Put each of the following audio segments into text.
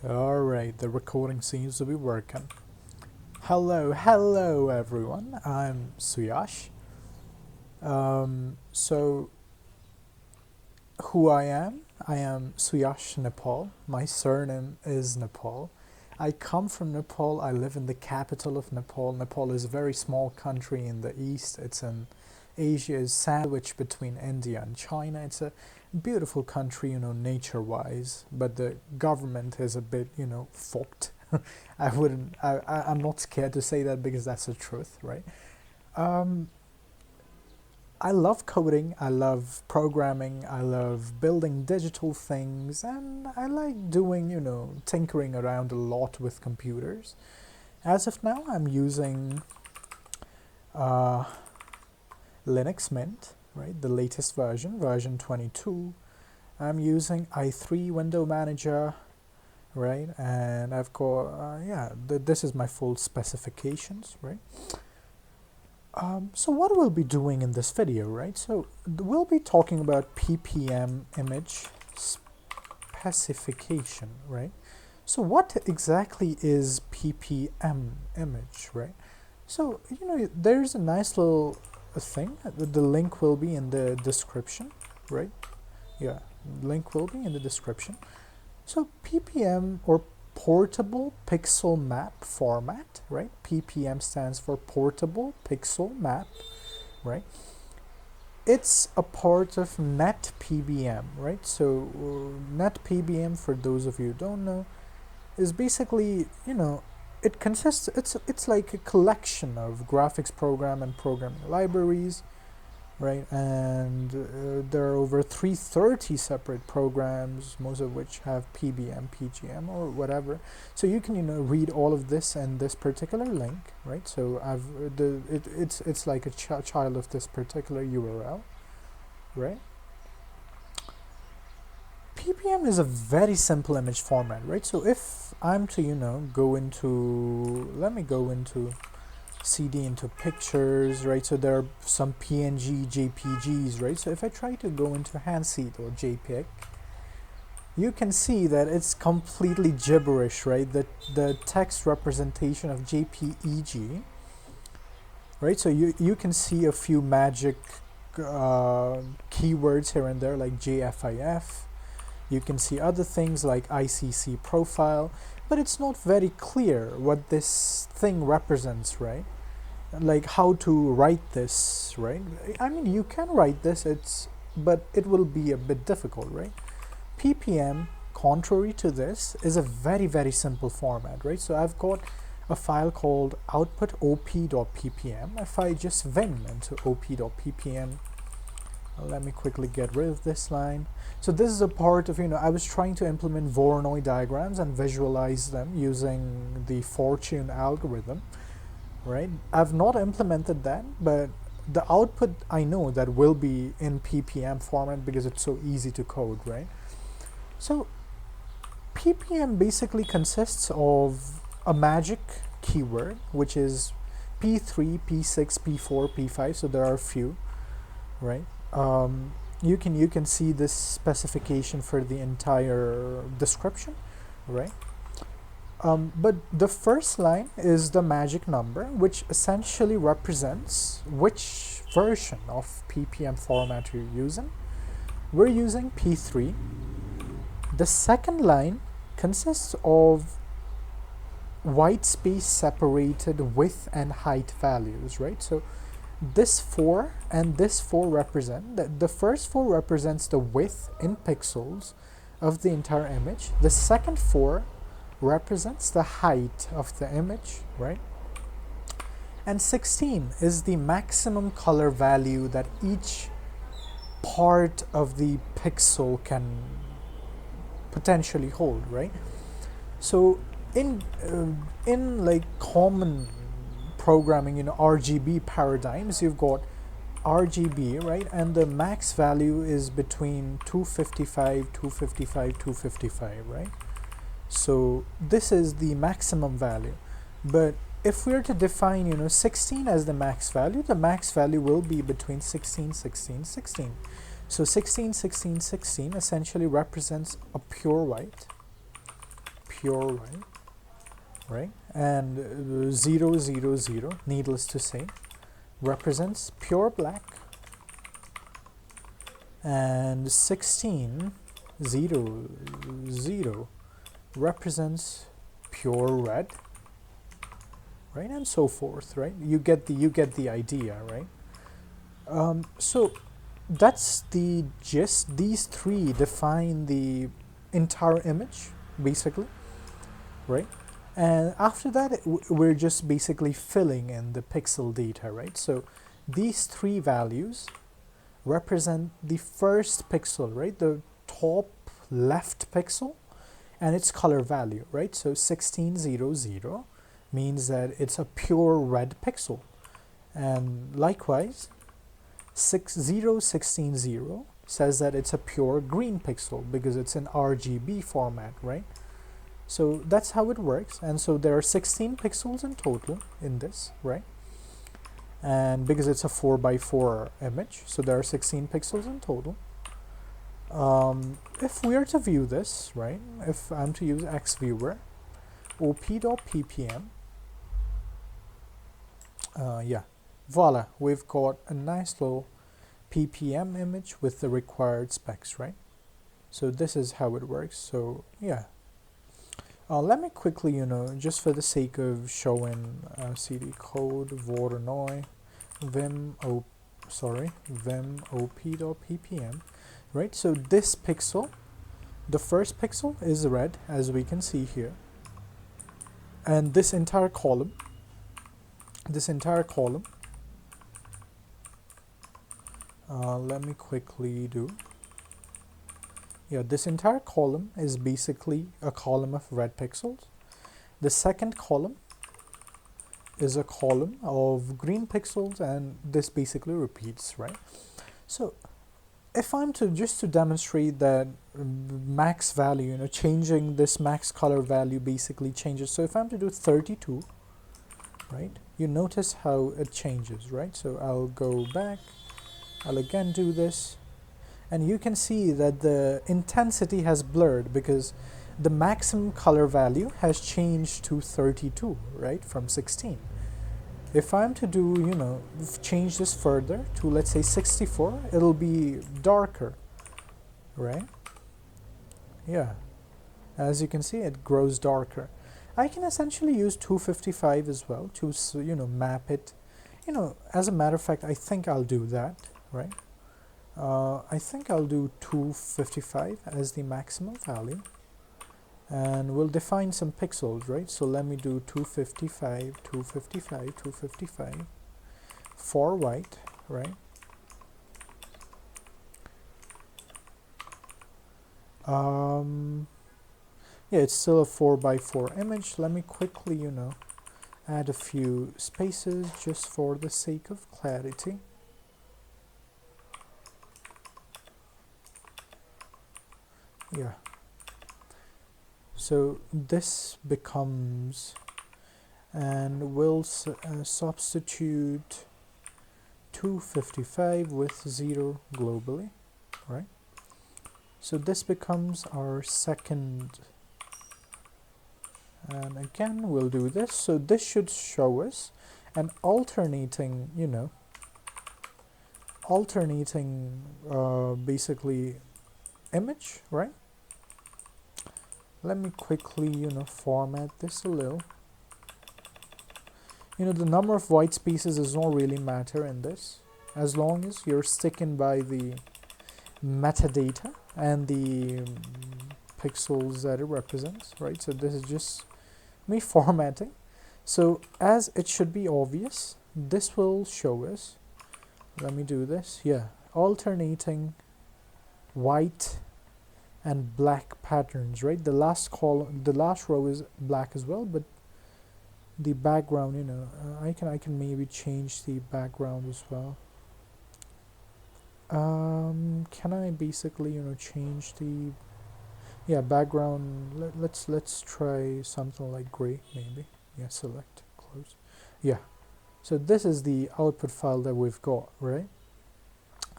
Alright, the recording seems to be working. Hello everyone. I'm Suyash. So, who I am Suyash Nepal. My surname is Nepal. I come from Nepal. I live in the capital of Nepal. Nepal is a very small country in the east. It's in Asia, is sandwiched between India and China. It's a beautiful country, nature-wise, but the government is a bit, fucked. I wouldn't. I'm not scared to say that because that's the truth, right? Um, I love coding. I love programming. I love building digital things, and I like doing, tinkering around a lot with computers. As of now, I'm using uh, Linux Mint, right? The latest version 22. I'm using i3 window manager, right? And I've got, this is my full specifications, right? So what we'll be doing in this video, right? So we'll be talking about PPM image specification, right? So what exactly is PPM image, right? So, there's a nice little thing. The link will be in the description, right? Yeah, link will be in the description. So PPM, or Portable Pixel Map Format, right? PPM stands for Portable Pixel Map, right? It's a part of NetPBM, right? So NetPBM, for those of you who don't know, is basically, it consists, it's like a collection of graphics program and programming libraries, right? And there are over 330 separate programs, most of which have PBM, PGM, or whatever. So you can, read all of this in this particular link, right? So it's like a child of this particular URL, right? PPM is a very simple image format, right? So if I'm to, let me go into CD into pictures, right? So there are some PNG, JPGs, right? So if I try to go into Handseed or JPEG, you can see that it's completely gibberish, right? The text representation of JPEG, right? So you can see a few magic keywords here and there, like JFIF. You can see other things like ICC profile, but it's not very clear what this thing represents, right? Like how to write this, right? I mean, you can write this, but it will be a bit difficult, right? PPM, contrary to this, is a very simple format, right? So I've got a file called output op.ppm. If I just vim into op.ppm, let me quickly get rid of this line. So this is a part of, I was trying to implement Voronoi diagrams and visualize them using the Fortune algorithm, right? I've not implemented that, but the output I know that will be in PPM format because it's so easy to code, right? So PPM basically consists of a magic keyword, which is P3, P6, P4, P5, so there are a few, right? You can see this specification for the entire description, right? But the first line is the magic number, which essentially represents which version of PPM format you're using. We're using P3. The second line consists of white space separated width and height values, right? So this 4 and this 4 represent, the first 4 represents the width in pixels of the entire image. The second 4 represents the height of the image, right? And 16 is the maximum color value that each part of the pixel can potentially hold, right? So in like common programming, RGB paradigms, you've got RGB, right? And the max value is between 255, 255, right? So this is the maximum value. But if we are to define, 16 as the max value will be between 16, 16, 16. So 16, 16, 16 essentially represents a pure white, pure white, right? And 0, 0, 0, needless to say, represents pure black, and 16, 0, 0 represents pure red, right? And so forth, right? You get the idea, right? So that's the gist. These three define the entire image, basically, right? And after that, we're just basically filling in the pixel data, right? So these three values represent the first pixel, right? The top left pixel and its color value, right? So 1600 means that it's a pure red pixel. And likewise, 60160 says that it's a pure green pixel because it's an RGB format, right? So that's how it works. And so there are 16 pixels in total in this, right? And because it's a 4x4 image, so there are 16 pixels in total. If we are to view this, right, if I'm to use XViewer, op.ppm, yeah, voila, we've got a nice little PPM image with the required specs, right? So this is how it works. So yeah, let me quickly, just for the sake of showing CD code Voronoi vim op.ppm, right? So this pixel, the first pixel is red, as we can see here, and this entire column, let me quickly do. Yeah, this entire column is basically a column of red pixels. The second column is a column of green pixels, and this basically repeats, right? So if I'm to just to demonstrate that max value, changing this max color value basically changes. So if I'm to do 32, right, you notice how it changes, right? So I'll go back, I'll again do this, and you can see that the intensity has blurred because the maximum color value has changed to 32, right, from 16. If I'm to do, change this further to, let's say, 64, it'll be darker, right? Yeah, as you can see, it grows darker. I can essentially use 255 as well to, map it. As a matter of fact, I think I'll do that, right? I think I'll do 255 as the maximum value, and we'll define some pixels, right? So let me do 255, 255, 255 for white, right? Yeah, it's still a 4x4 image. Let me quickly, add a few spaces just for the sake of clarity. Yeah. So this becomes, and we'll substitute 255 with 0 globally, right? So this becomes our second, and again we'll do this. So this should show us an alternating, basically image, right? Let me quickly, format this a little. The number of white spaces does not really matter in this, as long as you're sticking by the metadata and the pixels that it represents, right? So this is just me formatting. So as it should be obvious, this will show us, let me do this, yeah, alternating white and black patterns, right? The last column, the last row is black as well, but the background, I can maybe change the background as well. Can I basically, change the, yeah, background? Let's try something like gray, maybe. Yeah, select, close. Yeah. So this is the output file that we've got, right?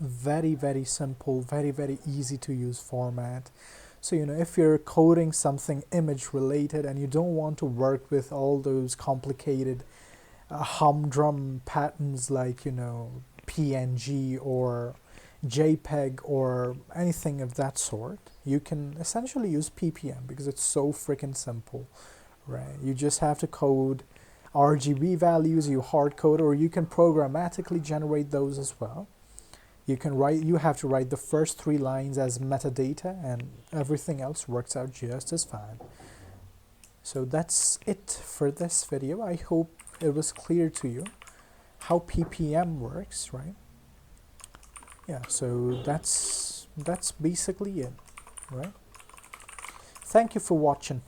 Very, very simple, very, very easy to use format. So, if you're coding something image related and you don't want to work with all those complicated humdrum patterns like, PNG or JPEG or anything of that sort, you can essentially use PPM because it's so freaking simple, right? You just have to code RGB values, you hard code, or you can programmatically generate those as well. You have to write the first 3 lines as metadata, and everything else works out just as fine. So that's it for this video. I hope it was clear to you how PPM works, right? Yeah, so that's basically it, right? Thank you for watching.